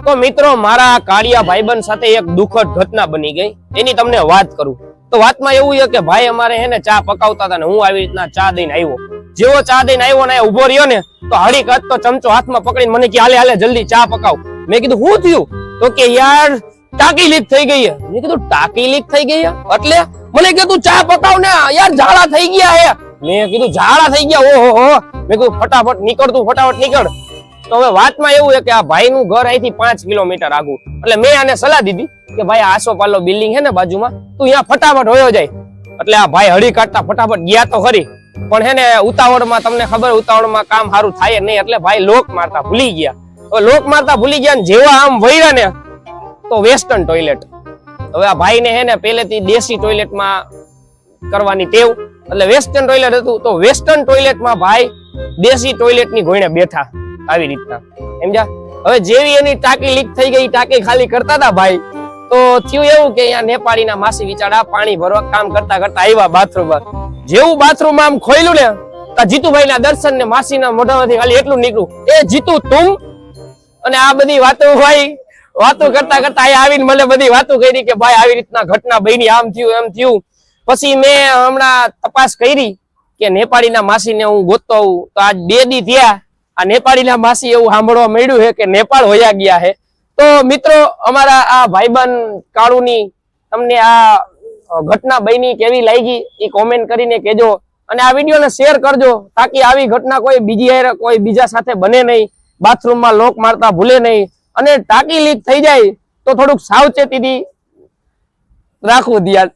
તો મિત્રો મારા કાળિયા ભાઈબંધ સાથે એક દુઃખદ ઘટના બની ગઈ, એની તમને વાત કરું. તો વાતમાં એવું છે કે ભાઈ અમારે હે ને ચા પકાવતા હતા ને હું આવી રીતના ચા દઈને આવ્યો. જેવો ચા દઈને આવ્યો ને ઉભો રહ્યો ને તો હળી કાચ તો ચમચો હાથમાં પકડીને મને કે હાલે હાલે જલ્દી ચા પકાવ. મેં કીધું શું થયું? તો કે યાર ટાંકી લીક થઈ ગઈ. મેં કીધું ટાંકી લીક થઈ ગઈ એટલે? મને કે તું ચા પકાવ ને યાર, ઝાડા થઈ ગયા હે. મેં કીધું ઝાડા થઈ ગયા? ઓહો. મેં કીધું ફટાફટ નીકળ, તું ફટાફટ નીકળ. તો હવે વાતમાં એવું છે કે આ ભાઈ નું ઘર અહીંથી 5 કિલોમીટર આગું, એટલે મેં આને સલાહ દીધી કે ભાઈ આસોપાલો બિલ્ડિંગ છે ને બાજુમાં, તું અહીંયા ફટાફટ હોયો જાય. એટલે આ ભાઈ હળી કાઢતા ફટાફટ ગયા તો ખરી, પણ હે ને ઉતાવળમાં તમને ખબર ઉતાવળમાં કામ સારું થાય નહીં, એટલે ભાઈ લોક મારતા ભૂલી ગયા. હવે લોક મારતા ભૂલી ગયા ને જેવા આમ વળ્યા ને તો વેસ્ટર્ન ટોયલેટ. હવે આ ભાઈ ને હે ને પહેલેથી દેશી ટોયલેટમાં કરવાની ટેવ, એટલે વેસ્ટર્ન ટોયલેટ હતું. તો વેસ્ટર્ન ટોયલેટમાં ભાઈ દેશી ટોયલેટ ની ઘોઈને બેઠા આવી રીતના, સમજ્યા? હવે જેવી એની ટાંકી લીક થઈ ગઈ, ટાંકી ખાલી કરતા હતા ભાઈ, તો થયું એવું કે અહીંયા નેપાળીના માસી વિચારા પાણી ભરવા કામ કરતા કરતા આવ્યા બાથરૂમમાં. જેવું બાથરૂમ આમ ખોલ્યું ને તો જીતુભાઈ ના દર્શન ને માસીના મોઢામાંથી ખાલી એટલું નીકળ્યું, એ જીતુ તું. અને આ બધી વાતો ભાઈ વાતો કરતા કરતા અહીંયા આવીને મને બધી વાતો કરી કે ભાઈ આવી રીતના ઘટના બની, આમ થયું એમ થયું. પછી મેં હમણાં તપાસ કરી કે નેપાળીના માસીને હું ગોતતો આવું, તો આજ 2 દી થયા આ નેપાળીના માસી એવું સાંભળવા મળ્યું છે કે નેપાળ હોયા ગયા છે. તો મિત્રો અમારા આ ભાઈબંધ કાળુની તમને આ ઘટના બની કેવી લાગી એ કોમેન્ટ કરીને કહેજો, અને આ વિડીયોને શેર કરજો તાકી આવી ઘટના કોઈ બીજા સાથે બને નહીં, બાથરૂમમાં લોક મારતા ભૂલે નહીં, અને ટાંકી લીક થઈ જાય તો થોડુંક સાવચેતીથી રાખવું ધ્યાન.